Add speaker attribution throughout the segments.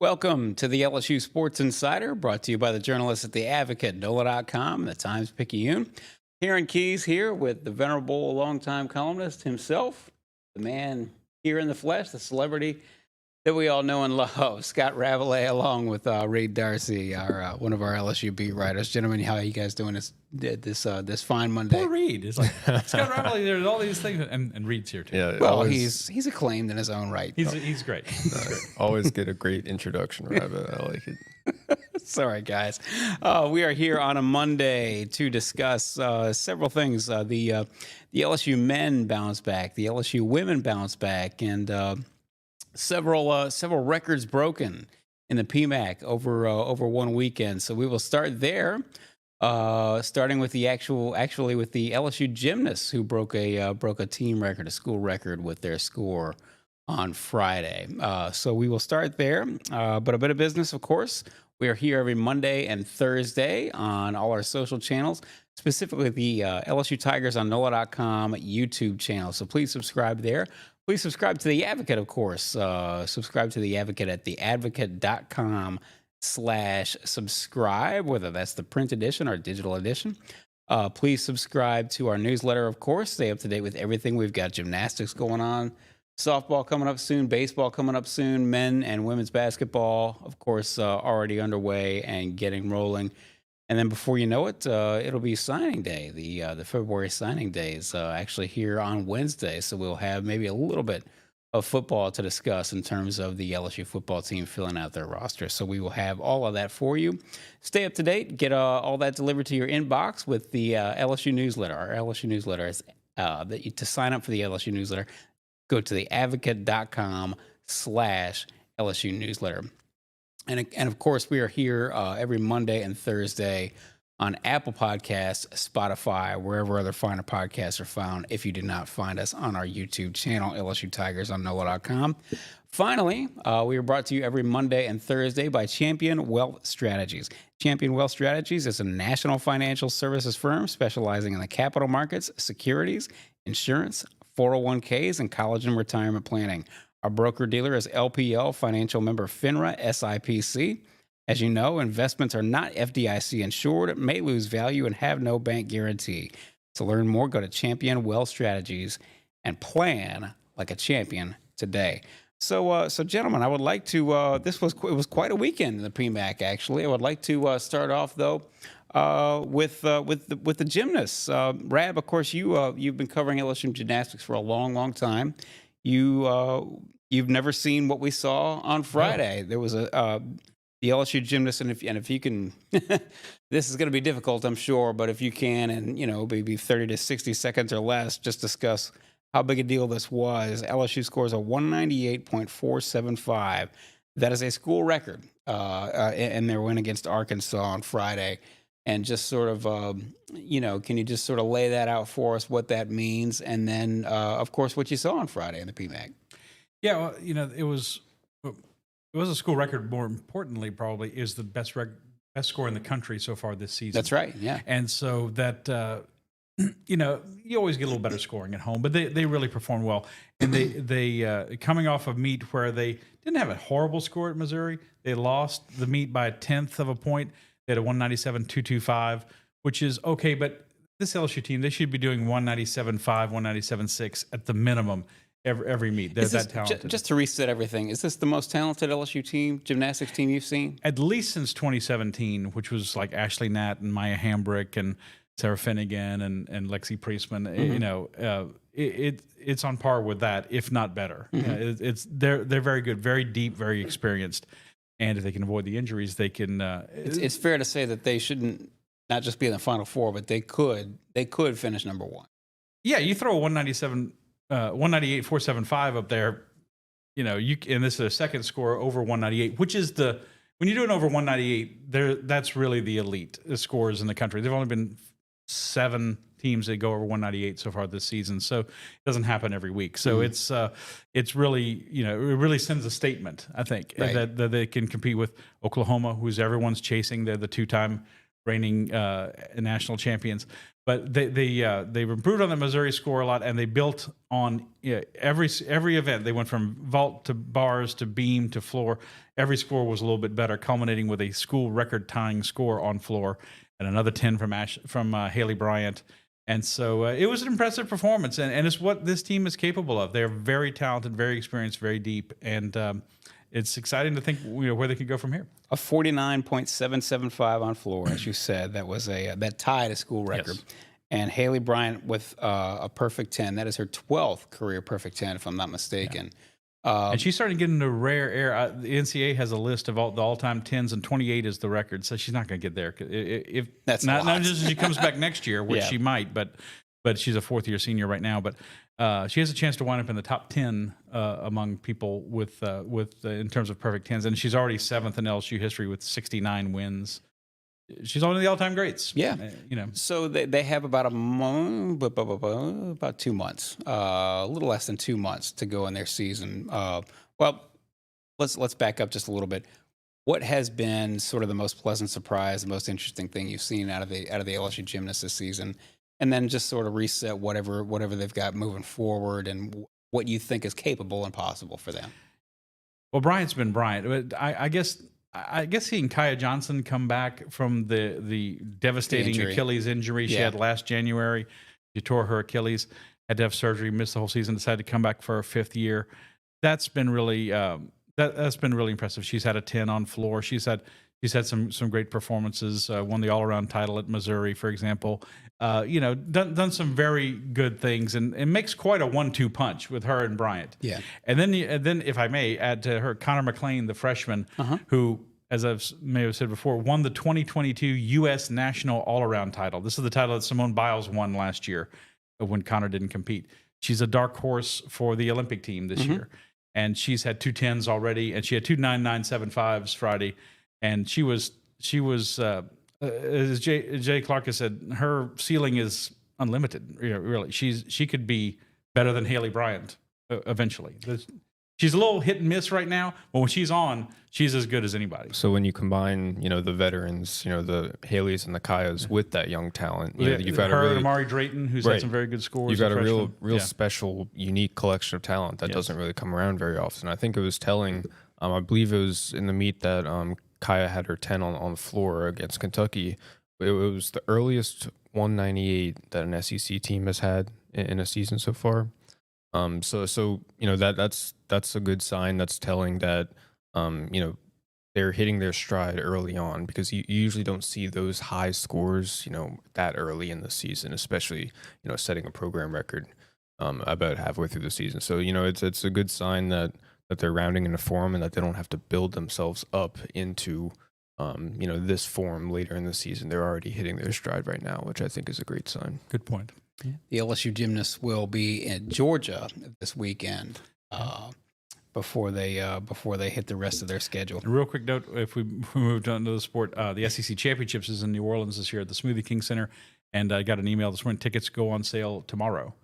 Speaker 1: Welcome to the LSU Sports Insider, brought to you by the journalists at The Advocate, NOLA.com, and the Times-Picayune. Perryn Keys here with the venerable longtime columnist himself, the man here in the flesh, the celebrity that we all know and love, Scott Rabalais, along with Reed Darcey, one of our LSU beat writers. Gentlemen, how are you guys doing this fine Monday?
Speaker 2: Poor Reed. It's like Scott Rabalais. There's all these things, and Reed's here too.
Speaker 3: Yeah,
Speaker 1: well, he's acclaimed in his own right.
Speaker 2: He's great.
Speaker 3: Always get a great introduction, Rabbit. I like it.
Speaker 1: Sorry, guys. We are here on a Monday to discuss several things. The LSU men bounce back, the LSU women bounce back, and several records broken in the PMAC over one weekend. So we will start there, starting with the with the LSU gymnasts who broke a team record, a school record with their score on Friday. So we will start there, but a bit of business, of course. We are here every Monday and Thursday on all our social channels, specifically the LSU Tigers on NOLA.com YouTube channel. So please subscribe there. Please subscribe to The Advocate, of course. Subscribe to The Advocate at theadvocate.com/subscribe, whether that's the print edition or digital edition. Please subscribe to our newsletter, of course. Stay up to date with everything. We've got gymnastics going on, softball coming up soon, baseball coming up soon, men and women's basketball, of course, already underway and getting rolling. And then before you know it, it'll be signing day. The February signing day is actually here on Wednesday. So we'll have maybe a little bit of football to discuss in terms of the LSU football team filling out their roster. So we will have all of that for you. Stay up to date. Get all that delivered to your inbox with the LSU newsletter. Our LSU newsletter is to sign up for the LSU newsletter, go to theadvocate.com/LSU newsletter. And of course, we are here every Monday and Thursday on Apple Podcasts, Spotify, wherever other finer podcasts are found, if you did not find us on our YouTube channel, LSU Tigers on NOLA.com. Finally, we are brought to you every Monday and Thursday by Champion Wealth Strategies. Champion Wealth Strategies is a national financial services firm specializing in the capital markets, securities, insurance, 401ks, and college and retirement planning. Our broker-dealer is LPL Financial Member FINRA SIPC. As you know, investments are not FDIC insured, may lose value, and have no bank guarantee. To learn more, go to Champion Wealth Strategies and plan like a champion today. So gentlemen, I would like to. It was quite a weekend in the PMAC. Actually, I would like to start off though with the gymnasts. Rab, of course, you've been covering LSU gymnastics for a long time. You've never seen what we saw on Friday. There was the LSU gymnast, and if you can, this is going to be difficult, I'm sure, but if you can, and maybe 30 to 60 seconds or less, just discuss how big a deal this was. LSU scores a 198.475. That is a school record in their win against Arkansas on Friday. And just sort of, can you just sort of lay that out for us, what that means, and then, of course, what you saw on Friday in the PMAC?
Speaker 2: Yeah, well, it was a school record. More importantly, probably is the best score in the country so far this season.
Speaker 1: That's right. Yeah,
Speaker 2: and so that you always get a little better scoring at home, but they really performed well. And they coming off of meet where they didn't have a horrible score at Missouri, they lost the meet by 1/10 of a point. They had a 197.225, which is okay, but this LSU team, they should be doing 197.5, 197.6 at the minimum every meet. They're that talented.
Speaker 1: Just to reset everything, is this the most talented LSU team, gymnastics team you've seen?
Speaker 2: At least since 2017, which was like Ashley Natt and Maya Hambrick and Sarah Finnegan and Lexi Priestman. Mm-hmm. It's on par with that, if not better. Mm-hmm. They're very good, very deep, very experienced. And if they can avoid the injuries, they can.
Speaker 1: It's fair to say that they shouldn't not just be in the Final Four, but they could finish number one.
Speaker 2: Yeah, you throw a 198.475 up there, and this is a second score over 198, which is when you do it over 198, that's really the elite scores in the country. There've only been 7 teams that go over 198 so far this season, so it doesn't happen every week. So it's really, it really sends a statement, I think, right, that they can compete with Oklahoma, who's everyone's chasing. They're the 2-time reigning national champions. But they've improved on the Missouri score a lot, and they built on every event. They went from vault to bars to beam to floor. Every score was a little bit better, culminating with a school record tying score on floor and another 10 from Haleigh Bryant. And so it was an impressive performance, and it's what this team is capable of. They're very talented, very experienced, very deep, and it's exciting to think where they could go from here.
Speaker 1: A 49.775 on floor, as you said. That was that tied a school record. Yes. And Haleigh Bryant with a perfect 10. That is her 12th career perfect 10, if I'm not mistaken. Yeah.
Speaker 2: And she's starting to get into rare air. The NCAA has a list of the all-time 10s, and 28 is the record. So she's not going to get there. If
Speaker 1: that's
Speaker 2: not just if she comes back next year, which she might, but she's a fourth-year senior right now. But she has a chance to wind up in the top 10 among people with in terms of perfect 10s, and she's already 7th in LSU history with 69 wins. She's one of the all-time greats.
Speaker 1: Yeah, So they have about about 2 months, a little less than 2 months to go in their season. Well, let's back up just a little bit. What has been sort of the most pleasant surprise, the most interesting thing you've seen out of the LSU gymnasts this season? And then just sort of reset whatever they've got moving forward and what you think is capable and possible for them.
Speaker 2: Well, Bryant's been Bryant. I guess seeing Kaya Johnson come back from the devastating Achilles injury she had last January. She tore her Achilles, had to have surgery, missed the whole season, decided to come back for her 5th year. That's been really that's been really impressive. She's had a 10 on floor. She's had some great performances. Won the all-around title at Missouri, for example. Done some very good things, and makes quite a 1-2 punch with her and Bryant.
Speaker 1: Yeah.
Speaker 2: And then if I may add to her, Connor McLean, the freshman, who, as I may have said before, won the 2022 U.S. National All-Around title. This is the title that Simone Biles won last year when Connor didn't compete. She's a dark horse for the Olympic team this year, and she's had 2 10s already, and she had 2 9.975s Friday. And she was as Jay Clark has said, her ceiling is unlimited. Really, she could be better than Haleigh Bryant eventually. She's a little hit and miss right now, but when she's on, she's as good as anybody.
Speaker 3: So when you combine, the veterans, the Haleys and the Kayas with that young talent, you've got
Speaker 2: her and Amari Drayton, who's had some very good scores.
Speaker 3: You've got a real special, unique collection of talent that doesn't really come around very often. I think it was telling. I believe it was in the meet that Kaya had her 10 on the floor against Kentucky. It was the earliest 198 that an SEC team has had in a season so far. So that's a good sign. That's telling that they're hitting their stride early on, because you usually don't see those high scores that early in the season, especially setting a program record about halfway through the season. So it's a good sign that they're rounding into form and that they don't have to build themselves up into, this form later in the season. They're already hitting their stride right now, which I think is a great sign.
Speaker 2: Good point.
Speaker 1: Yeah. The LSU gymnasts will be in Georgia this weekend before they hit the rest of their schedule.
Speaker 2: A real quick note: if we moved on to the sport, the SEC Championships is in New Orleans this year at the Smoothie King Center, and I got an email this morning. Tickets go on sale tomorrow.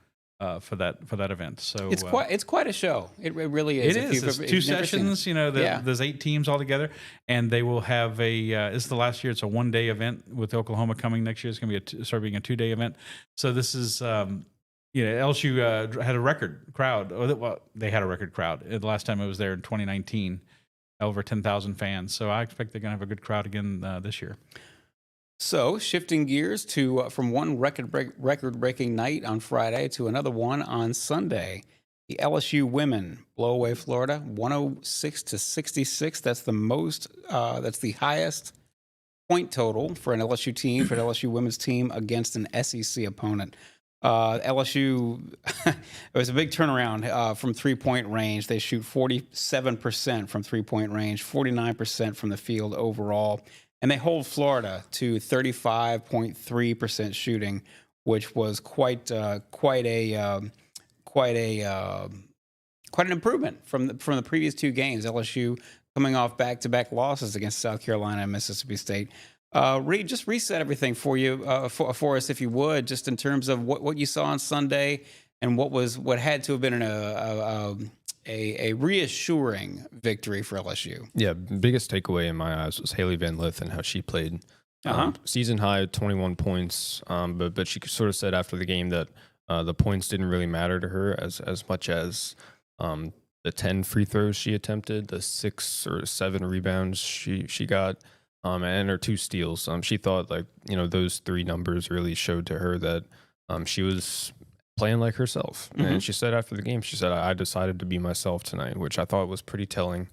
Speaker 2: For that event, so
Speaker 1: it's quite a show. It really is.
Speaker 2: It is. It's 2 sessions. There's 8 teams all together, and they will have this is the last year. It's a 1-day event with Oklahoma coming next year. It's going to be start being a 2-day event. So this is LSU had a record crowd. Well, they had a record crowd. The last time it was there in 2019, over 10,000 fans. So I expect they're going to have a good crowd again this year.
Speaker 1: So, shifting gears to from one record-breaking night on Friday to another one on Sunday, the LSU women blow away Florida 106-66. That's the most. That's the highest point total for an LSU team, for an LSU women's team against an SEC opponent. LSU, it was a big turnaround from three-point range. They shoot 47% from three-point range, 49% from the field overall. And they hold Florida to 35.3% shooting, which was quite an improvement from the previous 2 games. LSU coming off back-to-back losses against South Carolina and Mississippi State. Reed, just reset everything for you for us, if you would, just in terms of what you saw on Sunday and what had to have been a reassuring victory for LSU.
Speaker 3: Yeah, biggest takeaway in my eyes was Hailey Van Lith and how she played. Season high, 21 points. But she sort of said after the game that the points didn't really matter to her as much as the 10 free throws she attempted, the 6 or 7 rebounds she got, and her 2 steals. She thought those 3 numbers really showed to her that she was playing like herself. Mm-hmm. And she said after the game, she said, "I decided to be myself tonight," which I thought was pretty telling.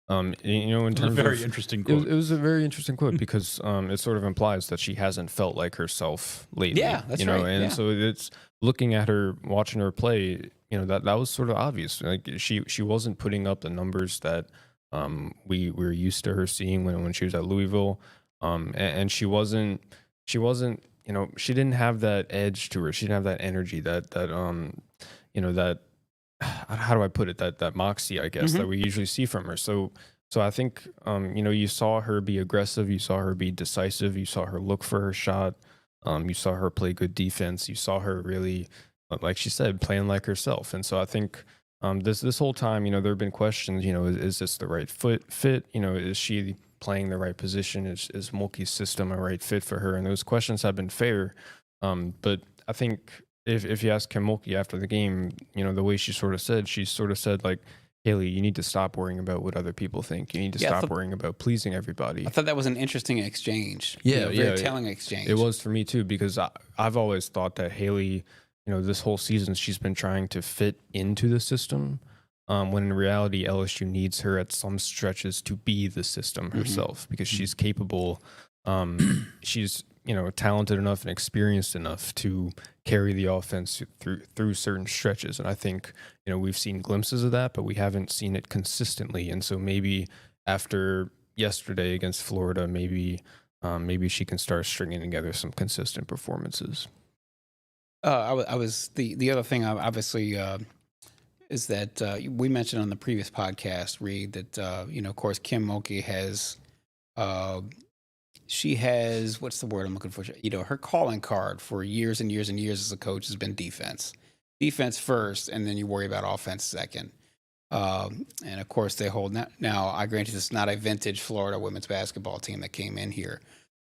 Speaker 3: In terms of
Speaker 2: interesting quote.
Speaker 3: It was a very interesting quote because it sort of implies that she hasn't felt like herself lately.
Speaker 1: Yeah, that's right.
Speaker 3: And so it's looking at her, watching her play. That was sort of obvious. Like she wasn't putting up the numbers that we were used to her seeing when she was at Louisville, and she wasn't. She didn't have that edge to her. She didn't have that energy. That how do I put it? That moxie, I guess, that we usually see from her. So I think, you saw her be aggressive. You saw her be decisive. You saw her look for her shot. You saw her play good defense. You saw her really, like she said, playing like herself. And so I think this whole time, there have been questions, is this the right fit? Is she playing the right position? Is Mulkey's system a right fit for her? And those questions have been fair. But I think if you ask Kim Mulkey after the game, the way she sort of said like, "Haleigh, you need to stop worrying about what other people think. You need to stop worrying about pleasing everybody."
Speaker 1: I thought that was an interesting exchange.
Speaker 3: Yeah,
Speaker 1: very telling exchange.
Speaker 3: It was for me too, because I've always thought that Haleigh, this whole season she's been trying to fit into the system, when in reality LSU needs her at some stretches to be the system herself, because she's capable. She's talented enough and experienced enough to carry the offense through certain stretches. And I think, we've seen glimpses of that, but we haven't seen it consistently. And so maybe after yesterday against Florida, maybe she can start stringing together some consistent performances.
Speaker 1: I was the other thing, obviously, is that we mentioned on the previous podcast, Reed, that, of course, Kim Mulkey has, she has, what's the word I'm looking for? Her calling card for years and years and years as a coach has been defense. Defense first, and then you worry about offense second. And of course, they hold now. I grant you, this is not a vintage Florida women's basketball team that came in here,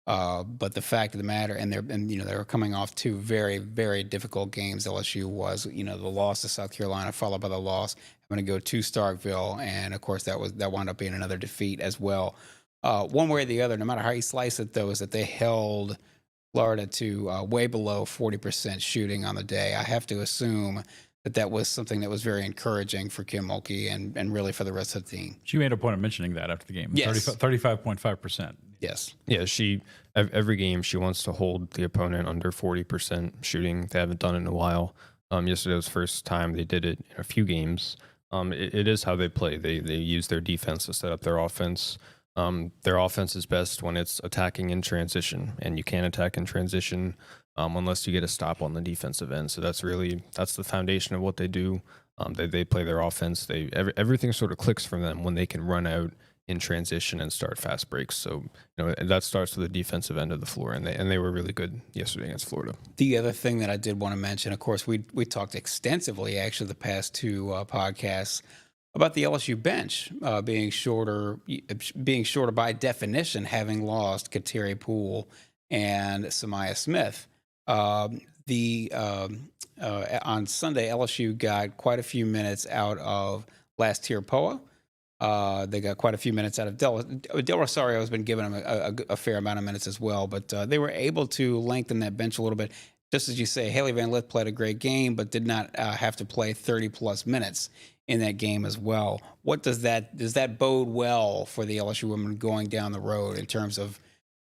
Speaker 1: but the fact of the matter, and they were coming off 2 very, very difficult games. LSU was, the loss to South Carolina, followed by the loss. I'm going to go to Starkville, and of course that wound up being another defeat as well. One way or the other, no matter how you slice it, though, is that they held Florida to way below 40% shooting on the day. I have to assume that was something that was very encouraging for Kim Mulkey and really for the rest of the team.
Speaker 2: She made a point of mentioning that after the game.
Speaker 1: Yes.
Speaker 2: 35.5%.
Speaker 1: Yes.
Speaker 3: Yeah, every game she wants to hold the opponent under 40% shooting. They haven't done it in a while. Yesterday was the first time they did it in a few games. It is how they play. They use their defense to set up their offense. Their offense is best when it's attacking in transition, and you can't attack in transition unless you get a stop on the defensive end. So that's the foundation of what they do. They play their offense. Everything sort of clicks for them when they can run out in transition and start fast breaks. So that starts with the defensive end of the floor, and they were really good yesterday against Florida.
Speaker 1: The other thing that I did want to mention, of course, we talked extensively actually the past 2 podcasts about the LSU bench being shorter by definition, having lost Kateri Poole and Samaya Smith. On Sunday, LSU got quite a few minutes out of last tier Poa. They got quite a few minutes out of Del Rosario has been giving them a fair amount of minutes as well, but they were able to lengthen that bench a little bit. Just as you say, Hailey Van Lith played a great game, but did not have to play 30-plus minutes in that game as well. Does that bode well for the LSU women going down the road in terms of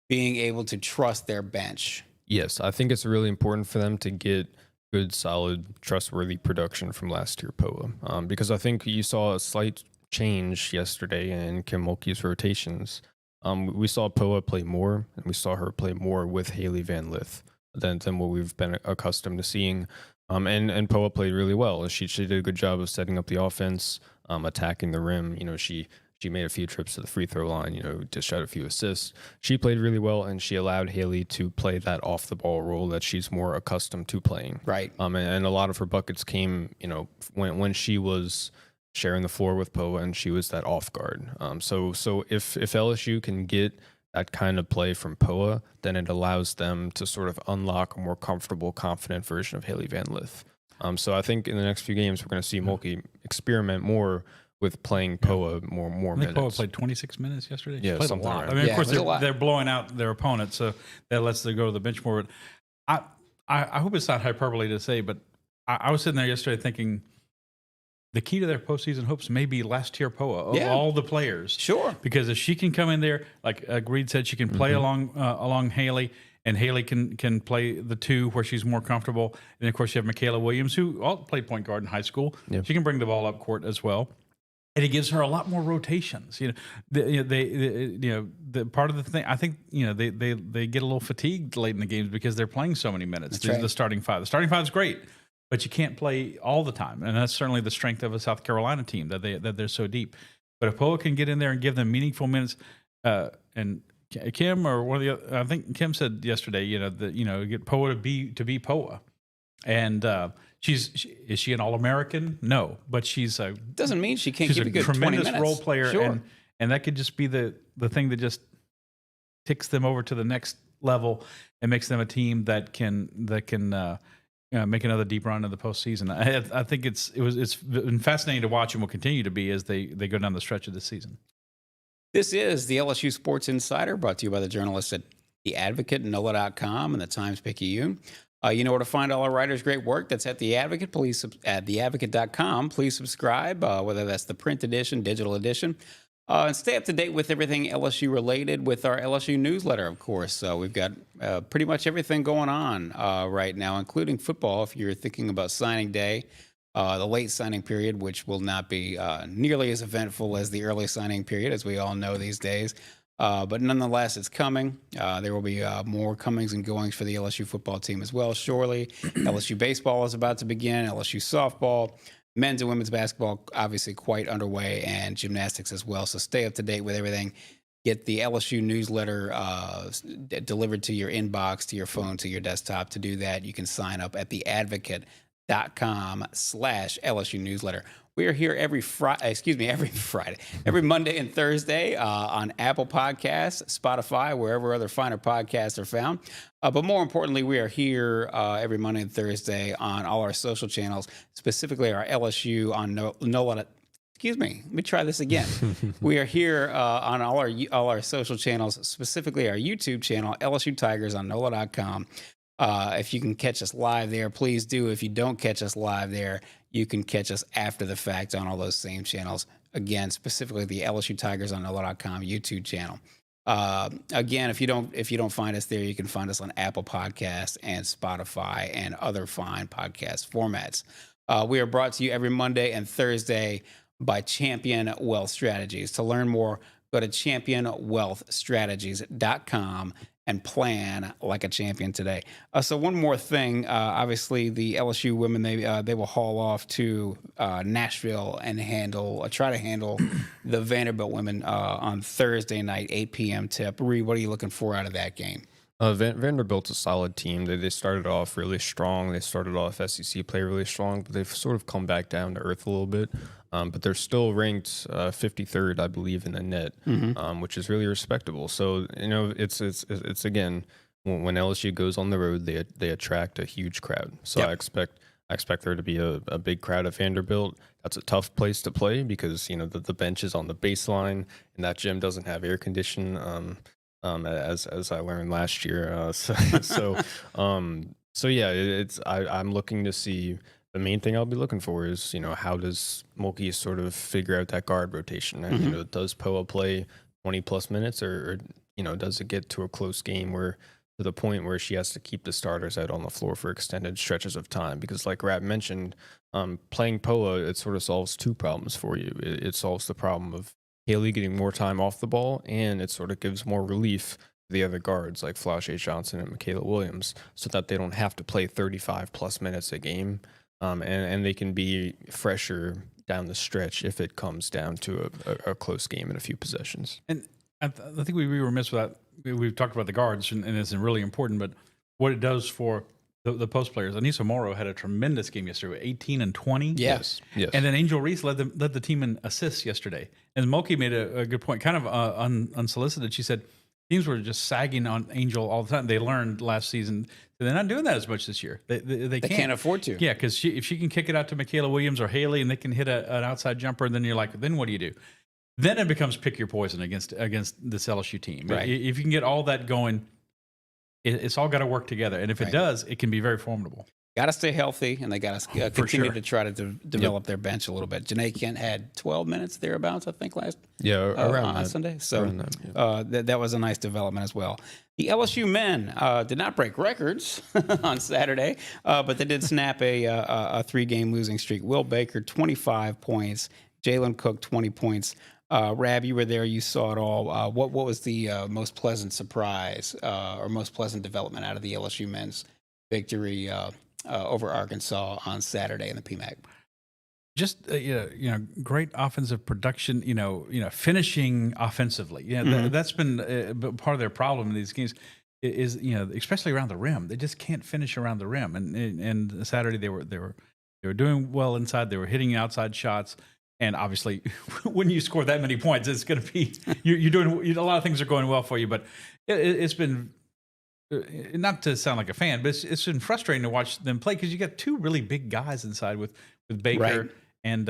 Speaker 1: being able to trust their bench?
Speaker 3: Yes, I think it's really important for them to get good, solid, trustworthy production from last year POA, because I think you saw a slight change yesterday in Kim Mulkey's rotations. We saw POA play more, and we saw her play more with Hailey Van Lith than what we've been accustomed to seeing. And POA played really well. She did a good job of setting up the offense, attacking the rim. She made a few trips to the free throw line, dished out a few assists. She played really well, and she allowed Haleigh to play that off the ball role that she's more accustomed to playing.
Speaker 1: Right.
Speaker 3: And a lot of her buckets came, when she was sharing the floor with POA and she was that off guard. So if LSU can get that kind of play from Poa, then it allows them to sort of unlock a more comfortable, confident version of Hailey Van Lith. So I think in the next few games, we're going to see Mulkey experiment more with playing Poa more
Speaker 2: I think
Speaker 3: minutes.
Speaker 2: Poa played 26 minutes yesterday. She
Speaker 3: Yeah,
Speaker 2: played a
Speaker 3: something
Speaker 2: lot.
Speaker 3: like
Speaker 2: I mean,
Speaker 1: that.
Speaker 2: of course,
Speaker 1: Yeah, it was a lot.
Speaker 2: they're blowing out their opponent, so that lets them go to the bench more. But I hope it's not hyperbole to say, but I was sitting there yesterday thinking the key to their postseason hopes may be last tier Poa of all the players.
Speaker 1: Sure.
Speaker 2: Because if she can come in there, like Reed said, she can play along Haleigh, and Haleigh can play the two where she's more comfortable. And of course, you have Michaela Williams, who all played point guard in high school.
Speaker 3: Yep.
Speaker 2: She can bring the ball up court as well. And it gives her a lot more rotations. The part of the thing, I think, they get a little fatigued late in the games because they're playing so many minutes.
Speaker 1: That's right.
Speaker 2: The starting five. The starting five is great, but you can't play all the time, and that's certainly the strength of a South Carolina team that they're so deep. But if Poa can get in there and give them meaningful minutes, and Kim or one of the other, I think Kim said yesterday, get Poa to be Poa, and is she an All-American? No, but she's a
Speaker 1: Doesn't mean she can't give a good 20
Speaker 2: tremendous
Speaker 1: minutes.
Speaker 2: role player,
Speaker 1: Sure.
Speaker 2: and that could just be the thing that just ticks them over to the next level and makes them a team that can make another deep run in the postseason. I think it's been fascinating to watch and will continue to be as they go down the stretch of the season.
Speaker 1: This is the LSU Sports Insider, brought to you by the journalists at The Advocate, NOLA.com, and the Times-Picayune. You know where to find all our writers' great work. That's at The Advocate. Please at theadvocate.com. Please subscribe, whether that's the print edition, digital edition, and stay up to date with everything LSU related with our LSU newsletter, of course. So we've got pretty much everything going on right now, including football. If you're thinking about signing day, the late signing period, which will not be nearly as eventful as the early signing period, as we all know these days. But nonetheless, it's coming. There will be more comings and goings for the LSU football team as well, surely. LSU baseball is about to begin, LSU softball, men's and women's basketball obviously quite underway, and gymnastics as well. So stay up to date with everything. Get the LSU newsletter delivered to your inbox, to your phone, to your desktop. To do that, you can sign up at theadvocate.com/LSU newsletter. We are here every Monday and Thursday on Apple Podcasts, Spotify, wherever other finer podcasts are found. But more importantly, we are here every Monday and Thursday on all our social channels, specifically our LSU on NOLA. Excuse me. Let me try this again. We are here on all our social channels, specifically our YouTube channel, LSU Tigers on NOLA.com. If you can catch us live there, please do. If you don't catch us live there, you can catch us after the fact on all those same channels. Again, specifically the LSU Tigers on NOLA.com YouTube channel. Again, if you don't find us there, you can find us on Apple Podcasts and Spotify and other fine podcast formats. We are brought to you every Monday and Thursday by Champion Wealth Strategies. To learn more, go to championwealthstrategies.com and plan like a champion today. So one more thing, obviously the LSU women, they will haul off to Nashville and try to handle the Vanderbilt women on Thursday night, 8 p.m. tip. Reed, what are you looking for out of that game?
Speaker 3: Vanderbilt's a solid team. They started off really strong. They started off SEC play really strong, but they've sort of come back down to earth a little bit. But they're still ranked 53rd, I believe, in the net, which is really respectable. So it's again, when LSU goes on the road, they attract a huge crowd. So I expect there to be a big crowd at Vanderbilt. That's a tough place to play because the bench is on the baseline, and that gym doesn't have air conditioning. As I learned last year, so yeah, I'm looking to see. The main thing I'll be looking for is how does Mulkey sort of figure out that guard rotation, and does Poa play 20+ minutes, or does it get to a close game to the point where she has to keep the starters out on the floor for extended stretches of time? Because like Rab mentioned, playing Poa, it sort of solves two problems for you. It solves the problem of Haleigh getting more time off the ball, and it sort of gives more relief to the other guards like Flau'jae Johnson and Michaela Williams, so that they don't have to play 35+ minutes a game, and they can be fresher down the stretch if it comes down to a close game in a few possessions. And
Speaker 2: I think we'd be remiss with that. We've talked about the guards, and it's really important, but what it does for the post players. Anissa Morrow had a tremendous game yesterday, 18 and 20.
Speaker 3: Yes.
Speaker 2: And then Angel Reese led the team in assists yesterday. And Mulkey made a good point, kind of unsolicited. She said, teams were just sagging on Angel all the time. They learned last season that they're not doing that as much this year. They
Speaker 1: can't afford to.
Speaker 2: Yeah, because if she can kick it out to Michaela Williams or Haleigh and they can hit an outside jumper, then you're like, then what do you do? Then it becomes pick your poison against this LSU team.
Speaker 1: Right.
Speaker 2: If you can get all that going, it's all got to work together. And if it does, it can be very formidable.
Speaker 1: Got to stay healthy, and they got to continue
Speaker 2: sure.
Speaker 1: to try to develop their bench a little bit. Janae Kent had 12 minutes thereabouts, I think,
Speaker 3: around
Speaker 1: on
Speaker 3: that.
Speaker 1: Sunday. So
Speaker 3: That,
Speaker 1: that was a nice development as well. The LSU men did not break records on Saturday, but they did snap a 3-game losing streak. Will Baker, 25 points. Jalen Cook, 20 points. Rab, you were there. You saw it all. What was the most pleasant surprise or most pleasant development out of the LSU men's victory over Arkansas on Saturday in the PMAC?
Speaker 2: Just great offensive production. Finishing offensively. Yeah, that's been part of their problem in these games. Is especially around the rim. They just can't finish around the rim. And Saturday they were doing well inside. They were hitting outside shots. And obviously, when you score that many points, it's going to be you're doing a lot of things are going well for you. But it's been. Not to sound like a fan, but it's been frustrating to watch them play because you got two really big guys inside with Baker and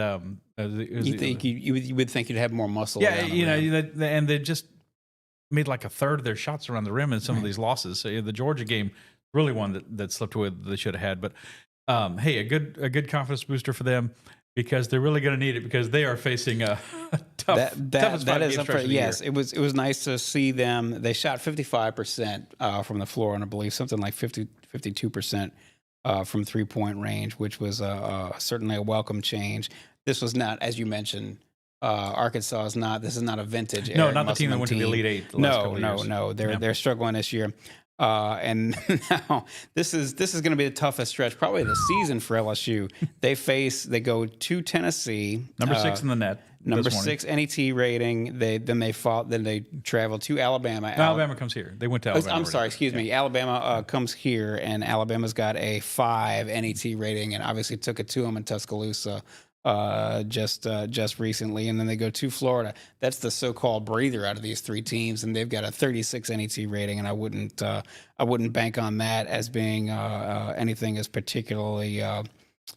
Speaker 1: you would think you'd have more muscle.
Speaker 2: Yeah, and they just made like a third of their shots around the rim in some of these losses. So the Georgia game, really one that slipped away that they should have had. But hey, a good confidence booster for them. Because they're really going to need it because they are facing a tough.
Speaker 1: That is yes. It was nice to see them. They shot 55% from the floor, and I believe something like 52% from 3-point range, which was certainly a welcome change. This was not, as you mentioned, Arkansas is not. This is not a vintage.
Speaker 2: No,
Speaker 1: Eric
Speaker 2: not the team that went to the Elite Eight.
Speaker 1: No. They're struggling this year. And now this is going to be the toughest stretch probably of the season for LSU. They go to Tennessee,
Speaker 2: number 6 in the net,
Speaker 1: number 6 NET rating. Then they travel to Alabama.
Speaker 2: Alabama comes here. They went to Alabama.
Speaker 1: I'm sorry, excuse me. Alabama comes here, and Alabama's got a 5 NET rating, and obviously took it to them in Tuscaloosa. Just recently, and then they go to Florida. That's the so-called breather out of these 3 teams, and they've got a 36 NET rating. And I wouldn't bank on that as being anything as particularly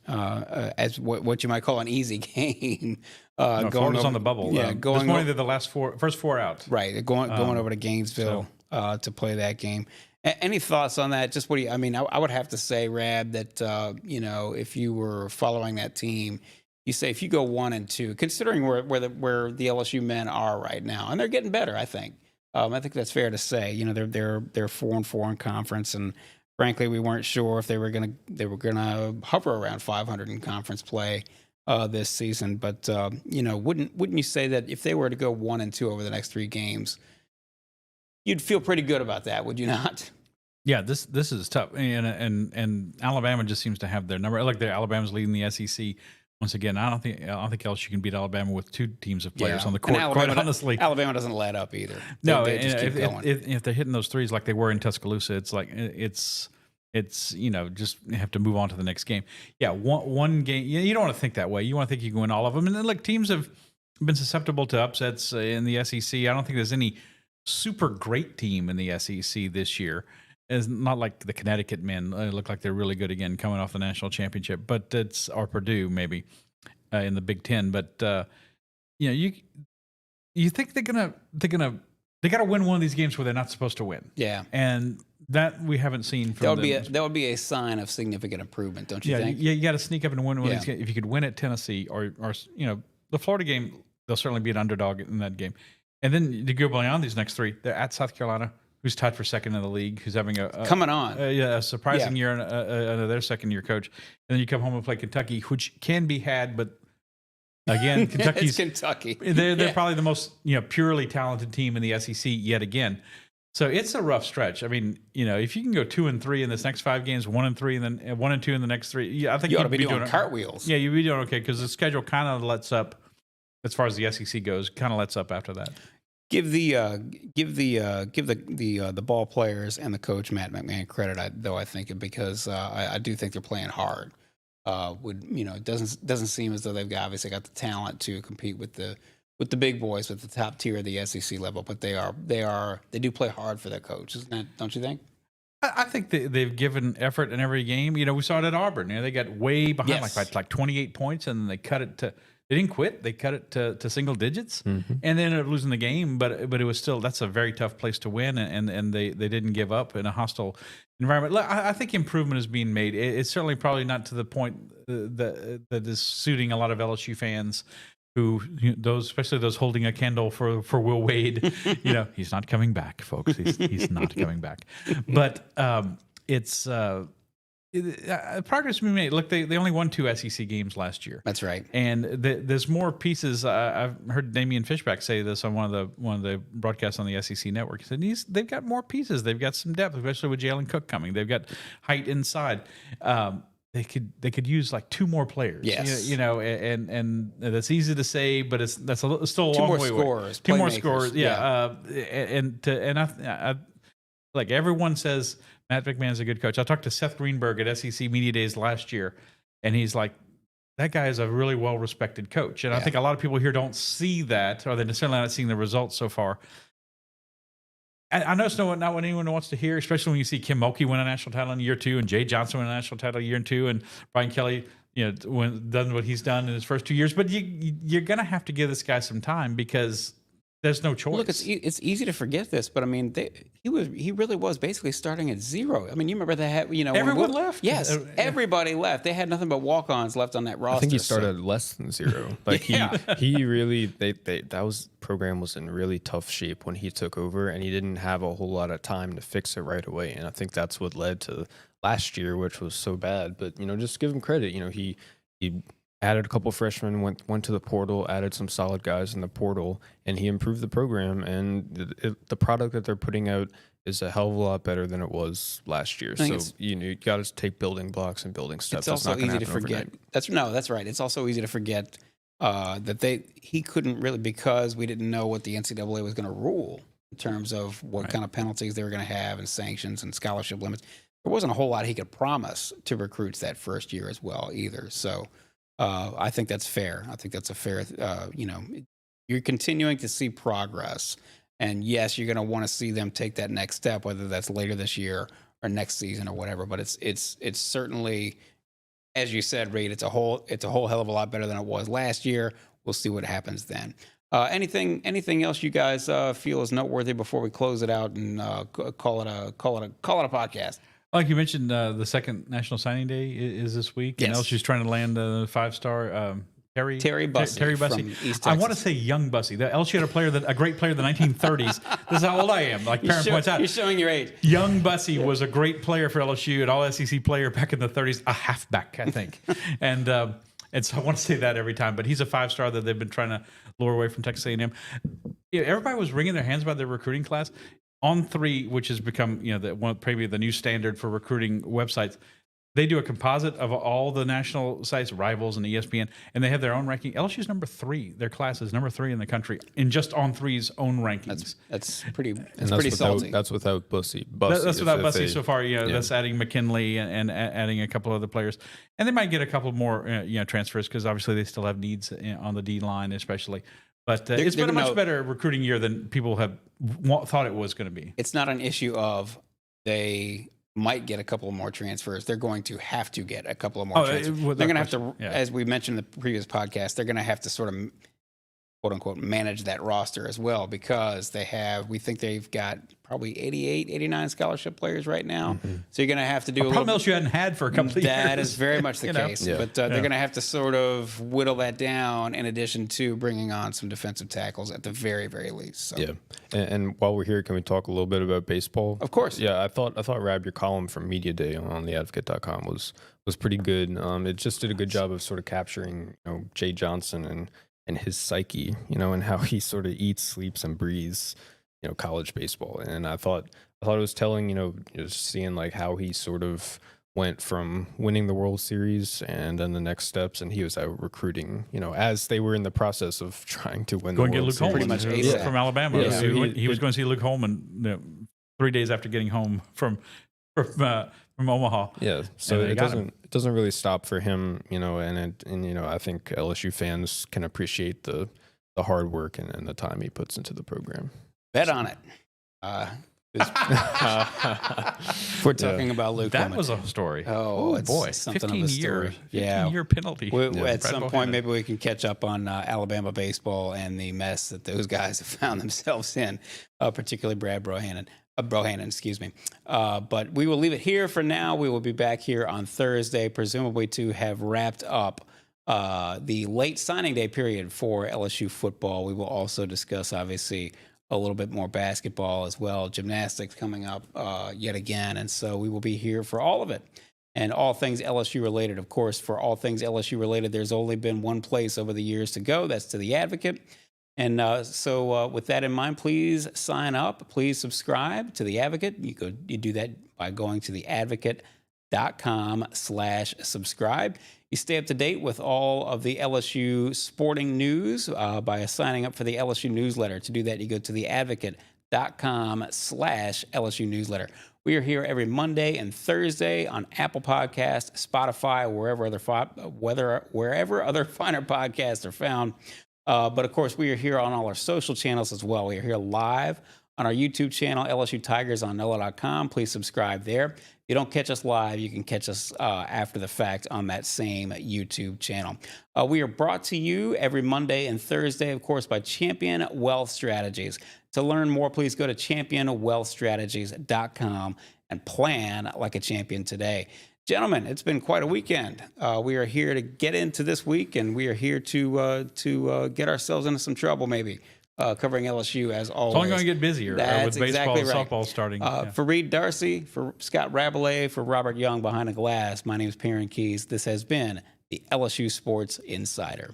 Speaker 1: as what you might call an easy game.
Speaker 2: Florida's on the bubble.
Speaker 1: Yeah,
Speaker 2: this morning they're the first 4 out.
Speaker 1: Right, they're going over to Gainesville to play that game. Any thoughts on that? Just what do you? I mean, I would have to say, Rab, that if you were following that team. You say if you go 1-2, considering where the LSU men are right now, and they're getting better, I think. I think that's fair to say. They're 4-4 in conference, and frankly, we weren't sure if they were gonna hover around 500 in conference play this season. But wouldn't you say that if they were to go 1-2 over the next 3 games, you'd feel pretty good about that? Would you not?
Speaker 2: Yeah, this is tough, and Alabama just seems to have their number. Like Alabama's leading the SEC. Once again, I don't think LSU can beat Alabama with 2 teams of players on the court. Quite honestly,
Speaker 1: Alabama doesn't let up either.
Speaker 2: They just keep going. If they're hitting those threes like they were in Tuscaloosa, it's like it's just you have to move on to the next game. Yeah, one game. You don't want to think that way. You want to think you can win all of them. And then teams have been susceptible to upsets in the SEC. I don't think there's any super great team in the SEC this year. It's not like the Connecticut men look like they're really good again, coming off the national championship. But or Purdue maybe in the Big Ten. But you think they got to win one of these games where they're not supposed to win.
Speaker 1: Yeah,
Speaker 2: and that we haven't seen from them.
Speaker 1: That would be a sign of significant improvement, don't you think?
Speaker 2: Yeah, you got to sneak up and win one of these games. If you could win at Tennessee or the Florida game, they'll certainly be an underdog in that game. And then to go beyond these next 3, they're at South Carolina, who's tied for second in the league, who's having a surprising year under their second-year coach. And then you come home and play Kentucky, which can be had, but again, Kentucky's
Speaker 1: Kentucky.
Speaker 2: They're probably the most purely talented team in the SEC yet again. So it's a rough stretch. I mean, if you can go 2-3 in this next 5 games, 1-3, and then 1-2 in the next 3, I think
Speaker 1: you ought to be doing cartwheels.
Speaker 2: Yeah, you'd be doing okay because the schedule kind of lets up as far as the SEC goes. Kind of lets up after that.
Speaker 1: Give the ball players and the coach Matt McMahon credit, I think, because I do think they're playing hard. It doesn't seem as though they've obviously got the talent to compete with the with the big boys, with the top tier of the SEC level, but they do play hard for their coach, isn't that? Don't you think?
Speaker 2: I think they've given effort in every game. We saw it at Auburn. They got way behind, like 28 points, and then they cut it to. They didn't quit. They cut it to single digits, and they ended up losing the game. But it was still, that's a very tough place to win, and they didn't give up in a hostile environment. I think improvement is being made. It's certainly probably not to the point that is suiting a lot of LSU fans. Who especially those holding a candle for Will Wade, he's not coming back, folks. He's not coming back. But it's progress being made. Look, they only won 2 SEC games last year.
Speaker 1: That's right.
Speaker 2: And there's more pieces. I've heard Damian Fishback say this on one of the broadcasts on the SEC network. He said they've got more pieces. They've got some depth, especially with Jalen Cook coming. They've got height inside. They could use like 2 more players.
Speaker 1: Yes.
Speaker 2: And that's easy to say, but that's still a long way away.
Speaker 1: 2
Speaker 2: more scores. Yeah. I like everyone says Matt McMahon's a good coach. I talked to Seth Greenberg at SEC Media Days last year, and he's like, that guy is a really well-respected coach. And I think a lot of people here don't see that, or they're necessarily not seeing the results so far. I know it's not what anyone wants to hear, especially when you see Kim Mulkey win a national title in year 2 and Jay Johnson win a national title year 2 and Brian Kelly, done what he's done in his first 2 years. But you're going to have to give this guy some time because there's no choice.
Speaker 1: Look, it's easy to forget this, but I mean, he really was basically starting at 0. I mean, you remember that,
Speaker 2: everyone left.
Speaker 1: Yes, everybody left. They had nothing but walk-ons left on that roster.
Speaker 3: I think he started less than 0. Like he really that program was in really tough shape when he took over, and he didn't have a whole lot of time to fix it right away. And I think that's what led to last year, which was so bad. But just give him credit. He added a couple freshmen, went to the portal, added some solid guys in the portal, and he improved the program. And the product that they're putting out is a hell of a lot better than it was last year. So you got to take building blocks and building steps.
Speaker 1: It's also easy to forget.
Speaker 3: Overnight.
Speaker 1: That's right. It's also easy to forget that he couldn't really, because we didn't know what the NCAA was going to rule in terms of what kind of penalties they were going to have and sanctions and scholarship limits. There wasn't a whole lot he could promise to recruits that first year as well either. So. I think that's fair. I think that's a fair, you're continuing to see progress. And yes, you're going to want to see them take that next step, whether that's later this year or next season or whatever. But it's certainly, as you said, Reed, it's a whole hell of a lot better than it was last year. We'll see what happens then. Anything else you guys feel is noteworthy before we close it out and call it a podcast?
Speaker 2: Like you mentioned, the second National Signing Day is this week.
Speaker 1: Yes.
Speaker 2: And LSU's trying to land a 5-star Terry Bussey.
Speaker 1: From East Texas.
Speaker 2: I want to say young Bussey. The LSU had a great player in the 1930s. This is how old I am. Like Perryn points out.
Speaker 1: You're showing your age.
Speaker 2: Young Bussey was a great player for LSU, an all-SEC player back in the 30s, a halfback, I think. And so I want to say that every time. But he's a 5-star that they've been trying to lure away from Texas A&M. Everybody was wringing their hands about their recruiting class. On3, which has become maybe the new standard for recruiting websites, they do a composite of all the national sites, Rivals and ESPN, and they have their own ranking. LSU's number 3. Their class is number 3 in the country in just On3's own rankings.
Speaker 1: That's pretty
Speaker 3: without,
Speaker 1: salty.
Speaker 3: That's without Bussey.
Speaker 2: That's without Bussey so far. That's adding McKinley and adding a couple other players, and they might get a couple more transfers because obviously they still have needs on the D line, especially. But it's been a much better recruiting year than people have thought it was going to be.
Speaker 1: It's not an issue of they might get a couple more transfers. They're going to have to get a couple of more transfers. They're going to have to, as we mentioned in the previous podcast, they're going to have to sort of, quote unquote, manage that roster as well because we think they've got probably 88, 89 scholarship players right now. Mm-hmm. So you're going to have to do a
Speaker 2: problem else you hadn't had for a couple of years.
Speaker 1: That is very much the case. Yeah. But they're going to have to sort of whittle that down in addition to bringing on some defensive tackles at the very, very least. So.
Speaker 3: Yeah. And while we're here, can we talk a little bit about baseball?
Speaker 1: Of course.
Speaker 3: Yeah, I thought Rab, your column from Media Day on theadvocate.com was pretty good. It just did a good job of sort of capturing Jay Johnson and his psyche, and how he sort of eats, sleeps, and breathes, college baseball. And I thought it was telling, just seeing like how he sort of went from winning the World Series and then the next steps, and he was out recruiting, as they were in the process of trying to win the World Series.
Speaker 1: Pretty much ASAP.
Speaker 2: From Alabama. Yeah. So he was going to see Luke Holman 3 days after getting home from Omaha.
Speaker 3: Yeah, so it doesn't really stop for him, and I think LSU fans can appreciate the the hard work and the time he puts into the program.
Speaker 1: Bet on it. We're talking about Luke.
Speaker 2: That was a story.
Speaker 1: Oh, it's
Speaker 2: boy,
Speaker 1: something
Speaker 2: 15
Speaker 1: of a story.
Speaker 2: years. 15-year penalty.
Speaker 1: At some point, maybe we can catch up on Alabama baseball and the mess that those guys have found themselves in, particularly Brad Bohannon. Excuse me. But we will leave it here for now. We will be back here on Thursday, presumably to have wrapped up the late signing day period for LSU football. We will also discuss, obviously, a little bit more basketball as well. Gymnastics coming up yet again. And so we will be here for all of it. And all things LSU related. Of course, for all things LSU related, there's only been one place over the years to go. That's to The Advocate. And so with that in mind, please sign up. Please subscribe to The Advocate. You do that by going to theadvocate.com/subscribe. You stay up to date with all of the LSU sporting news by signing up for the LSU newsletter. To do that, you go to theadvocate.com/LSU newsletter. We are here every Monday and Thursday on Apple Podcasts, Spotify, wherever other finer podcasts are found. But of course, we are here on all our social channels as well. We are here live on our YouTube channel, LSU Tigers on NOLA.com. Please subscribe there. If you don't catch us live, you can catch us after the fact on that same YouTube channel. We are brought to you every Monday and Thursday, of course, by Champion Wealth Strategies. To learn more, please go to championwealthstrategies.com and plan like a champion today. Gentlemen, it's been quite a weekend. We are here to get into this week, and we are here to get ourselves into some trouble, maybe, covering LSU as always.
Speaker 2: It's only going to get busier with baseball and softball starting.
Speaker 1: For Reed Darcey, for Scott Rabalais, for Robert Young behind the glass, my name is Perryn Keys. This has been the LSU Sports Insider.